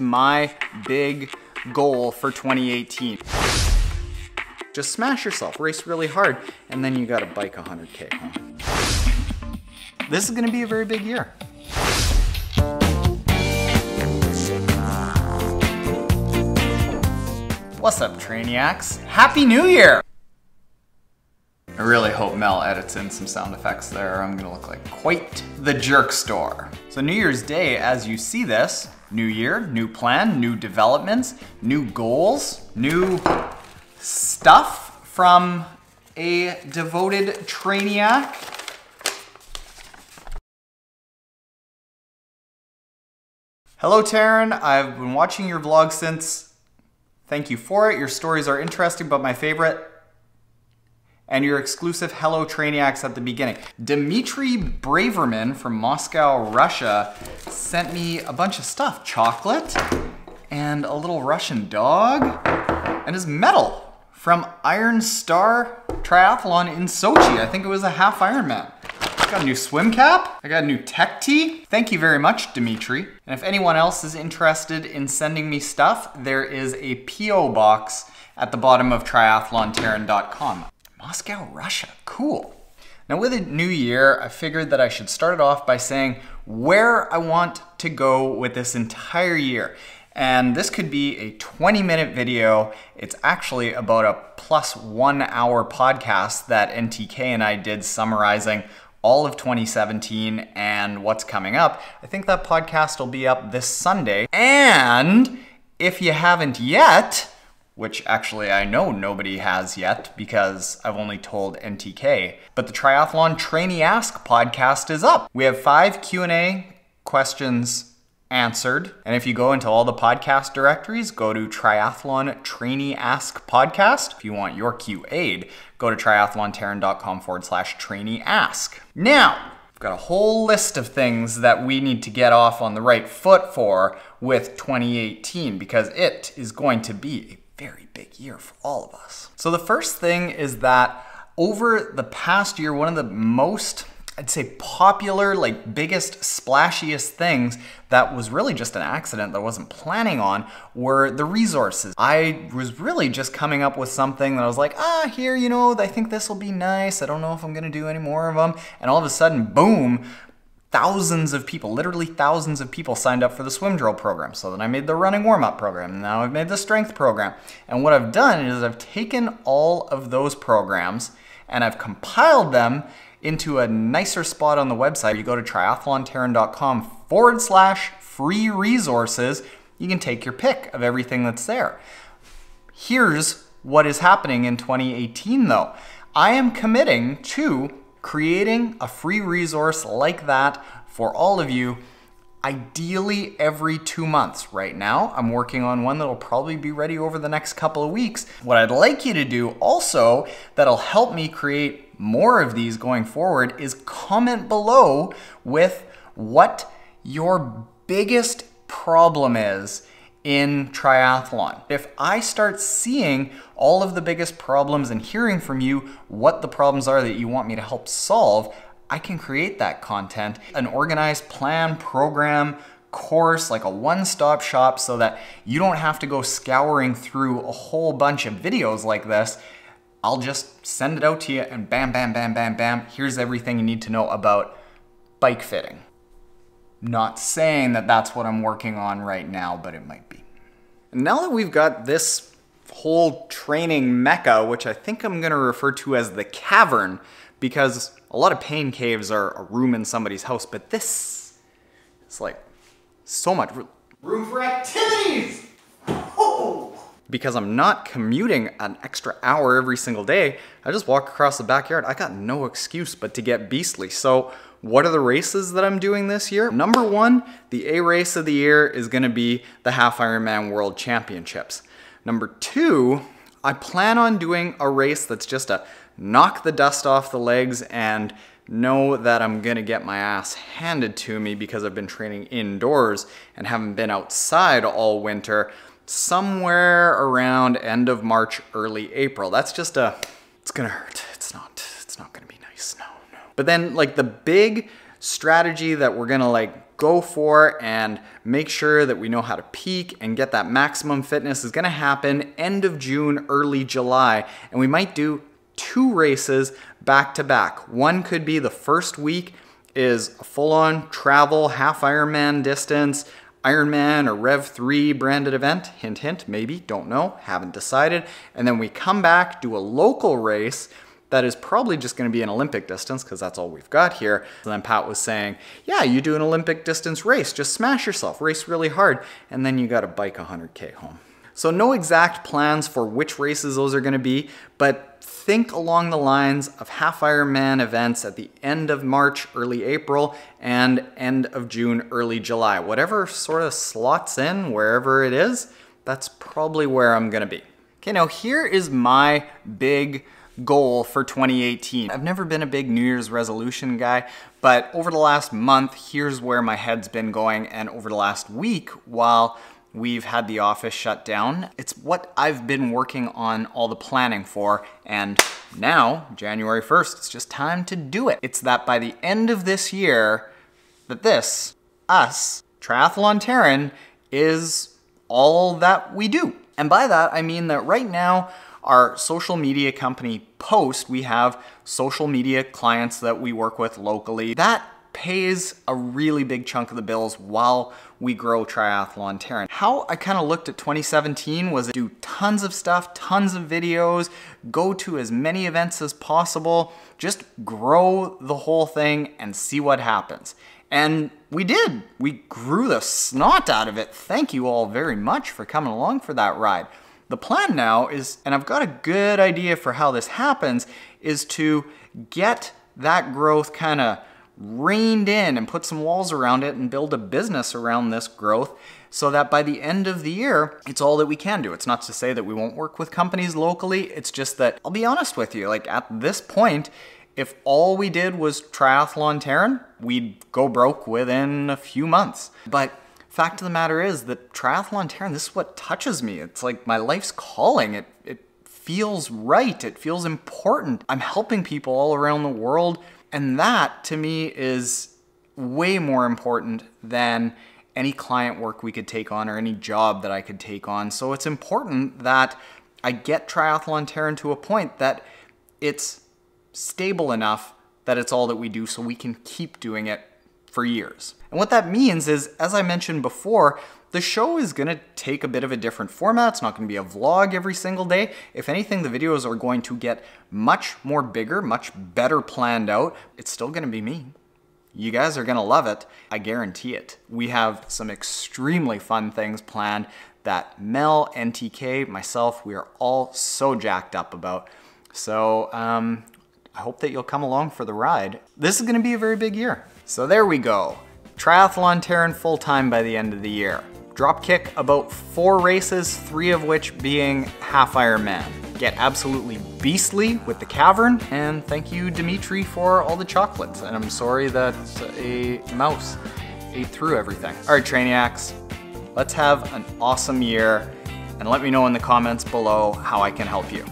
My big goal for 2018. Just smash yourself, race really hard, and then you gotta bike 100K home. This is gonna be a very big year. What's up, Trainiacs? Happy New Year! I really hope Mel edits in some sound effects there, or I'm gonna look like quite the jerk store. So New Year's Day, as you see this, new year, new plan, new developments, new goals, new stuff from a devoted Trainiac. Hello Taren, I've been watching your vlog since. Thank you for it. Your stories are interesting, but my favorite, and your exclusive Hello Trainiacs at the beginning. Dmitry Braverman from Moscow, Russia sent me a bunch of stuff. Chocolate, and a little Russian dog, and his medal from Iron Star Triathlon in Sochi. I think it was a half Ironman. Got a new swim cap. I got a new tech tee. Thank you very much, Dmitry. And if anyone else is interested in sending me stuff, there is a P.O. box at the bottom of triathlontaren.com. Moscow, Russia, cool. Now with a new year, I figured that I should start it off by saying where I want to go with this entire year. And this could be a 20-minute video. It's actually about a plus 1 hour podcast that NTK and I did summarizing all of 2017 and what's coming up. I think that podcast will be up this Sunday. And if you haven't yet, which actually I know nobody has yet because I've only told NTK, but the Triathlon Trainiacs podcast is up. We have 5 Q&A questions answered. And if you go into all the podcast directories, go to Triathlon Trainiacs podcast. If you want your Q&A'd, go to triathlontaren.com/Trainiacs. Now, I've got a whole list of things that we need to get off on the right foot for with 2018 because it is going to be a very big year for all of us. So the first thing is that over the past year, one of the most, I'd say, popular, like biggest, splashiest things that was really just an accident that I wasn't planning on were the resources. I was really just coming up with something that I was like, here, you know, I think this will be nice. I don't know if I'm gonna do any more of them. And all of a sudden, boom, thousands of people, literally thousands of people signed up for the swim drill program. So then I made the running warm-up program. And now I've made the strength program. And what I've done is I've taken all of those programs and I've compiled them into a nicer spot on the website. You go to triathlontaren.com/free resources. You can take your pick of everything that's there. Here's what is happening in 2018 though. I am committing to creating a free resource like that for all of you, ideally every 2 months. Right now, I'm working on one that'll probably be ready over the next couple of weeks. What I'd like you to do also that'll help me create more of these going forward is comment below with what your biggest problem is in triathlon. If I start seeing all of the biggest problems and hearing from you what the problems are that you want me to help solve, I can create that content, an organized plan, program, course, like a one-stop shop so that you don't have to go scouring through a whole bunch of videos like this. I'll just send it out to you and bam, bam, bam, bam, bam. Here's everything you need to know about bike fitting. Not saying that that's what I'm working on right now, but it might be. And now that we've got this whole training mecca, which I think I'm gonna refer to as the cavern, because a lot of pain caves are a room in somebody's house, but this is like so much room for activities. Oh! Because I'm not commuting an extra hour every single day, I just walk across the backyard. I got no excuse but to get beastly. So what are the races that I'm doing this year? Number 1, the A race of the year is gonna be the Half Ironman World Championships. Number 2, I plan on doing a race that's just a knock the dust off the legs and know that I'm gonna get my ass handed to me because I've been training indoors and haven't been outside all winter, somewhere around end of March, early April. That's just it's gonna hurt. It's not gonna be nice, no. But then like the big strategy that we're gonna like go for and make sure that we know how to peak and get that maximum fitness is gonna happen end of June, early July. And we might do 2 races back to back. One could be the first week is a full-on travel half Ironman distance, Ironman or Rev 3 branded event. Hint, hint, maybe, don't know, haven't decided. And then we come back, do a local race that is probably just gonna be an Olympic distance because that's all we've got here. And then Pat was saying, yeah, you do an Olympic distance race, just smash yourself, race really hard, and then you gotta bike 100K home. So no exact plans for which races those are gonna be, but think along the lines of half Ironman events at the end of March, early April, and end of June, early July. Whatever sort of slots in, wherever it is, that's probably where I'm gonna be. Okay, now here is my big goal for 2018. I've never been a big New Year's resolution guy, but over the last month, here's where my head's been going, and over the last week, while we've had the office shut down, it's what I've been working on all the planning for, and now, January 1st, it's just time to do it. It's that by the end of this year, that this, us, Triathlon Taren, is all that we do. And by that, I mean that right now, our social media company Post, we have social media clients that we work with locally. That pays a really big chunk of the bills while we grow Triathlon Taren. How I kind of looked at 2017 was to do tons of stuff, tons of videos, go to as many events as possible, just grow the whole thing and see what happens. And we did. We grew the snot out of it. Thank you all very much for coming along for that ride. The plan now is, and I've got a good idea for how this happens, is to get that growth kind of reined in and put some walls around it and build a business around this growth so that by the end of the year, it's all that we can do. It's not to say that we won't work with companies locally. It's just that, I'll be honest with you, like at this point, if all we did was Triathlon Taren, we'd go broke within a few months. But fact of the matter is that Triathlon Taren, this is what touches me. It's like my life's calling. It feels right. It feels important. I'm helping people all around the world. And that, to me, is way more important than any client work we could take on or any job that I could take on. So it's important that I get Triathlon Taren to a point that it's stable enough that it's all that we do so we can keep doing it for years. And what that means is, as I mentioned before, the show is gonna take a bit of a different format. It's not gonna be a vlog every single day. If anything, the videos are going to get much more bigger, much better planned out. It's still gonna be me. You guys are gonna love it. I guarantee it. We have some extremely fun things planned that Mel, NTK, myself, we are all so jacked up about. So I hope that you'll come along for the ride. This is gonna be a very big year. So there we go. Triathlon Taren full-time by the end of the year. Dropkick about 4 races, 3 of which being half Ironman. Get absolutely beastly with the cavern, and thank you, Dimitri, for all the chocolates. And I'm sorry that a mouse ate through everything. All right, Trainiacs, let's have an awesome year, and let me know in the comments below how I can help you.